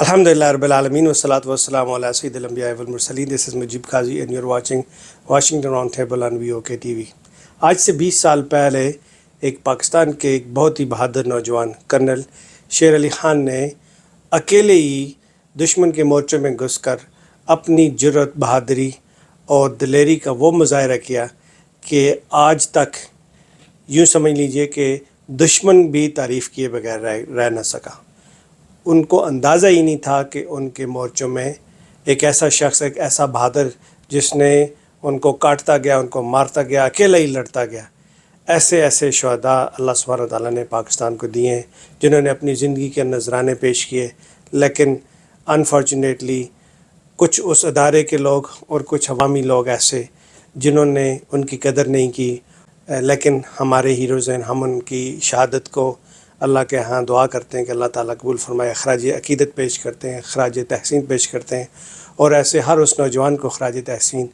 Alhamdulillah Rabbil Alameen wa salatu wa salamu ala Sayyidil Anbiya wal Mursaleen. This is Mujib Qazi and you're watching Washington Roundtable on VOK TV. آج سے 20 سال پہلے ایک پاکستان کے ایک بہت ہی بہادر نوجوان کرنل شیر علی خان نے اکیلے ہی دشمن کے مورچے میں گھس کر اپنی جرأت، بہادری اور دلیری کا وہ مظاہرہ کیا کہ آج تک یوں سمجھ لیجئے کہ دشمن بھی تعریف کیے بغیر رہ نہ سکا۔ ان کو اندازہ ہی نہیں تھا کہ ان کے مورچوں میں ایک ایسا شخص، ایک ایسا بہادر جس نے ان کو کاٹتا گیا، ان کو مارتا گیا، اکیلا ہی لڑتا گیا۔ ایسے شہداء اللہ سبحانہ تعالیٰ نے پاکستان کو دیے ہیں جنہوں نے اپنی زندگی کے نذرانے پیش کیے، لیکن انفارچونیٹلی کچھ اس ادارے کے لوگ اور کچھ عوامی لوگ ایسے جنہوں نے ان کی قدر نہیں کی، لیکن ہمارے ہیروز ہیں، ہم ان کی شہادت کو اللہ کے ہاں دعا کرتے ہیں کہ اللہ تعالیٰ قبول فرمائے، خراج عقیدت پیش کرتے ہیں، خراج تحسین پیش کرتے ہیں، اور ایسے ہر اس نوجوان کو خراج تحسین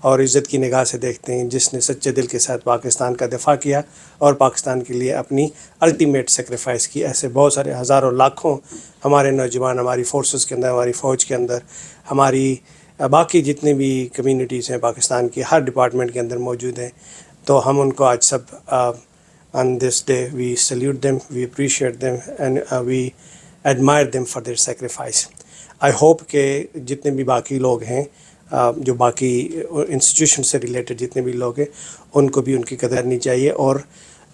اور عزت کی نگاہ سے دیکھتے ہیں جس نے سچے دل کے ساتھ پاکستان کا دفاع کیا اور پاکستان کے لیے اپنی الٹیمیٹ سیکریفائس کی۔ ایسے بہت سارے ہزاروں لاکھوں ہمارے نوجوان ہماری فورسز کے اندر، ہماری فوج کے اندر، ہماری باقی جتنے بھی کمیونٹیز ہیں پاکستان کی ہر ڈپارٹمنٹ کے اندر موجود ہیں، تو ہم ان کو آج سب on this day we salute them, we appreciate them and we admire them for their sacrifice. I hope کہ جتنے بھی باقی لوگ ہیں، جو باقی انسٹیٹیوشن سے ریلیٹڈ جتنے بھی لوگ ہیں، ان کو بھی ان کی قدر کرنی چاہیے اور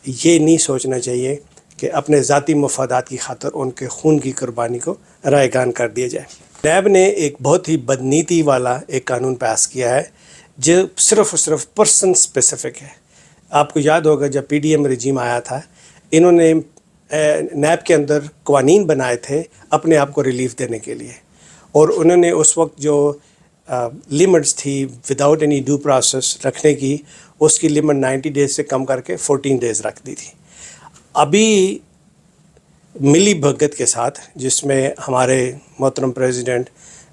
یہ نہیں سوچنا چاہیے کہ اپنے ذاتی مفادات کی خاطر ان کے خون کی قربانی کو رائگان کر دیا جائے۔ نیب نے ایک بہت ہی بدنیتی والا ایک قانون پاس کیا ہے جو صرف اور صرف پرسن اسپیسیفک ہے۔ آپ کو یاد ہوگا جب پی ڈی ایم رجیم آیا تھا، انہوں نے نیب کے اندر قوانین بنائے تھے اپنے آپ کو ریلیف دینے کے لیے، اور انہوں نے اس وقت جو لیمٹس تھی وداؤٹ اینی ڈیو پروسیس رکھنے کی، اس کی لیمٹ 90 ڈیز سے کم کر کے 14 ڈیز رکھ دی تھی۔ ابھی ملی بھگت کے ساتھ، جس میں ہمارے محترم پریزیڈنٹ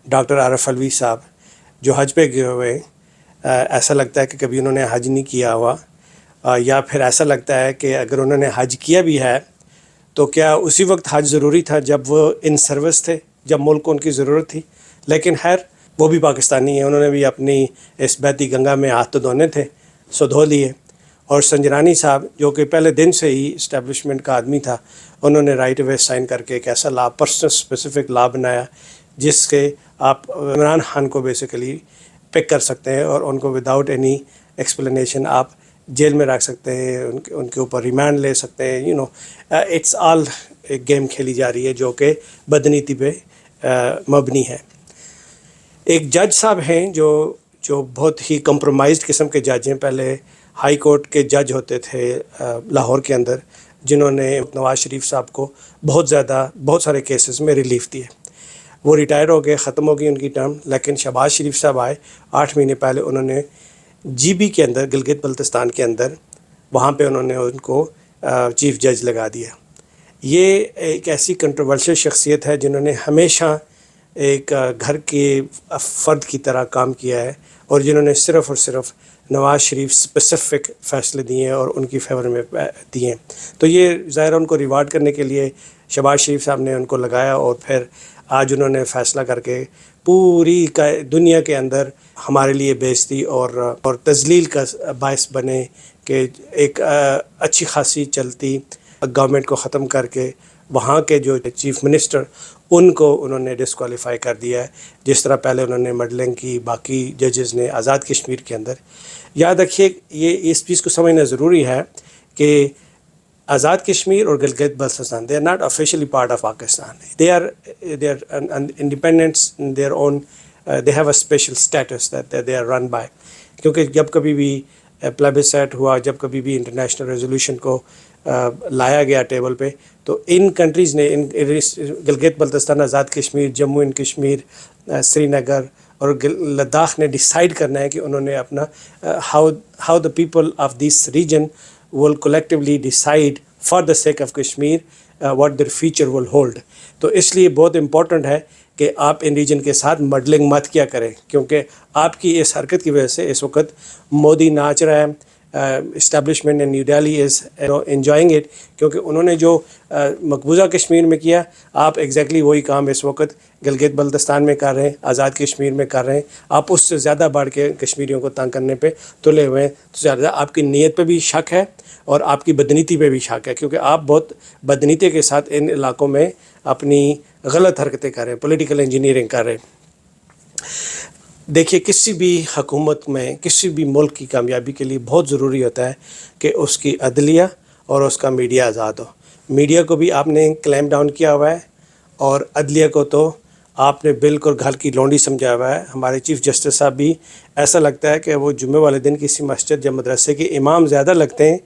ڈاکٹر عارف علوی صاحب جو حج پہ گئے ہوئے، ایسا لگتا ہے کہ کبھی انہوں نے حج نہیں کیا ہوا، یا پھر ایسا لگتا ہے کہ اگر انہوں نے حج کیا بھی ہے تو کیا اسی وقت حج ضروری تھا جب وہ ان سروس تھے، جب ملک کو ان کی ضرورت تھی؟ لیکن خیر، وہ بھی پاکستانی ہیں، انہوں نے بھی اپنی اس بہتی گنگا میں ہاتھ تو دھونے تھے، سو دھو لیے۔ اور سنجرانی صاححب جو کہ پہلے دن سے ہی اسٹیبلشمنٹ کا آدمی تھا، انہوں نے رائٹ اوے سائن کر کے ایک ایسا لا، پرسنل اسپیسیفک لا بنایا جس کے آپ عمران خان کو بیسیکلی پک کر سکتے ہیں اور ان کو وداؤٹ اینی ایکسپلینیشن آپ جیل میں رکھ سکتے ہیں، ان کے اوپر ریمانڈ لے سکتے ہیں۔ اٹس آل ایک گیم کھیلی جا رہی ہے جو کہ بدنیتی پہ مبنی ہے۔ ایک جج صاحب ہیں جو بہت ہی کمپرومائزڈ قسم کے جج ہیں، پہلے ہائی کورٹ کے جج ہوتے تھے لاہور کے اندر، جنہوں نے نواز شریف صاحب کو بہت سارے کیسز میں ریلیف دیے۔ وہ ریٹائر ہو گئے، ختم ہو گئی ان کی ٹرم، لیکن شہباز شریف صاحب آئے 8 مہینے پہلے، انہوں نے جی بی کے اندر، گلگت بلتستان کے اندر، وہاں پہ انہوں نے ان کو چیف جج لگا دیا۔ یہ ایک ایسی کنٹروورشل شخصیت ہے جنہوں نے ہمیشہ ایک گھر کے فرد کی طرح کام کیا ہے، اور جنہوں نے صرف اور صرف نواز شریف اسپیسیفک فیصلے دیے ہیں اور ان کی فیور میں دیے ہیں۔ تو یہ ظاہر ان کو ریوارڈ کرنے کے لیے شہباز شریف صاحب نے ان کو لگایا، اور پھر آج انہوں نے فیصلہ کر کے پوری دنیا کے اندر ہمارے لیے بےعزتی اور تذلیل کا باعث بنے کہ ایک اچھی خاصی چلتی گورنمنٹ کو ختم کر کے وہاں کے جو چیف منسٹر، ان کو انہوں نے ڈسکوالیفائی کر دیا ہے، جس طرح پہلے انہوں نے مڈلنگ کی باقی ججز نے آزاد کشمیر کے اندر۔ یاد رکھیے، یہ اس چیز کو سمجھنا ضروری ہے کہ آزاد کشمیر اور Gilgit Baltistan, they are not officially part of Pakistan. They are independents in their own. They have a special status that they are run by. کیونکہ جب کبھی بھی پلیبسائٹ ہوا، جب کبھی بھی انٹرنیشنل ریزولوشن کو لایا گیا ٹیبل پہ، تو ان کنٹریز نے، گلگت بلتستان، آزاد کشمیر، جموں اینڈ کشمیر، سری نگر اور لداخ نے ڈیسائیڈ کرنا ہے کہ انہوں نے اپنا how the people of this region will collectively decide for the sake of Kashmir what their future will hold. تو اس لیے بہت امپورٹنٹ ہے کہ آپ ان ریجن کے ساتھ مڈلنگ مت کیا کریں، کیونکہ آپ کی اس حرکت کی وجہ سے اس وقت مودی ناچ رہا ہے، establishment in new Delhi is enjoying it, کیونکہ انہوں نے جو مقبوضہ کشمیر میں کیا، آپ ایگزیکٹلی وہی کام اس وقت گلگت بلتستان میں کر رہے ہیں، آزاد کشمیر میں کر رہے ہیں. آپ اس سے زیادہ بڑھ کے کشمیریوں کو تنگ کرنے پہ تلے ہوئے ہیں. تو زیادہ آپ کی نیت پہ بھی شک ہے اور آپ کی بدنیتی پہ بھی شک ہے، کیونکہ آپ بہت بدنیتی کے ساتھ ان علاقوں میں اپنی غلط حرکتیں کر رہے ہیں، پولیٹیکل انجینئرنگ کر رہے ہیں. دیکھیے، کسی بھی حکومت میں، کسی بھی ملک کی کامیابی کے لیے بہت ضروری ہوتا ہے کہ اس کی عدلیہ اور اس کا میڈیا آزاد ہو. میڈیا کو بھی آپ نے کلیم ڈاؤن کیا ہوا ہے اور عدلیہ کو تو آپ نے بالکل گھر کی لونڈی سمجھا ہوا ہے. ہمارے چیف جسٹس صاحب بھی ایسا لگتا ہے کہ وہ جمعے والے دن کسی مسجد یا مدرسے کے امام زیادہ لگتے ہیں،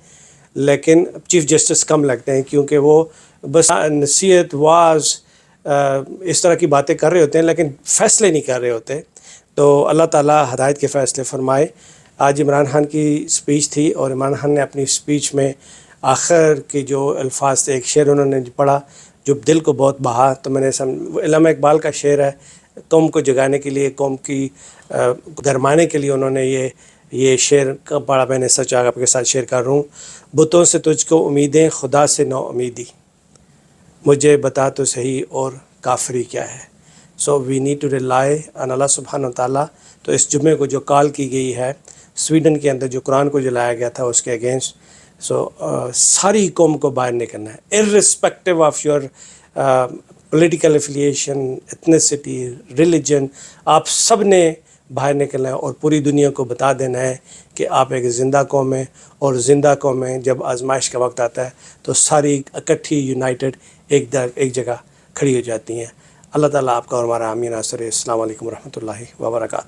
لیکن چیف جسٹس کم لگتے ہیں، کیونکہ وہ بس نصیحت، واعظ، اس طرح کی باتیں کر رہے ہوتے ہیں لیکن فیصلے نہیں کر رہے ہوتے. تو اللہ تعالیٰ ہدایت کے فیصلے فرمائے. آج عمران خان کی سپیچ تھی اور عمران خان نے اپنی سپیچ میں آخر کے جو الفاظ تھے، ایک شعر انہوں نے پڑھا جو دل کو بہت بہا. تو میں نے علامہ اقبال کا شعر ہے، قوم کو جگانے کے لیے، قوم کی گرمانے کے لیے انہوں نے یہ شعر کا پڑھا. میں نے سچ آپ کے ساتھ شیئر کر رہا ہوں. بتوں سے تجھ کو امیدیں، خدا سے نو امیدی، مجھے بتا تو صحیح اور کافری کیا ہے. So we need to rely on اللہ سبحانہ و تعالیٰ. تو اس جمعے کو جو کال کی گئی ہے سویڈن کے اندر، جو قرآن کو جلایا گیا تھا اس کے اگینسٹ، ساری قوم کو باہر نکلنا ہے، irrespective of your political affiliation, ethnicity, religion. آپ سب نے باہر نکلنا ہے اور پوری دنیا کو بتا دینا ہے کہ آپ ایک زندہ قوم ہیں، اور زندہ قومیں جب آزمائش کا وقت آتا ہے تو ساری اکٹھی یونائٹڈ ایک جگہ کھڑی ہو جاتی ہیں. اللہ تعالیٰ آپ کا اور ہمارا آمین ناصر. السلام علیکم ورحمۃ اللہ وبرکاتہ.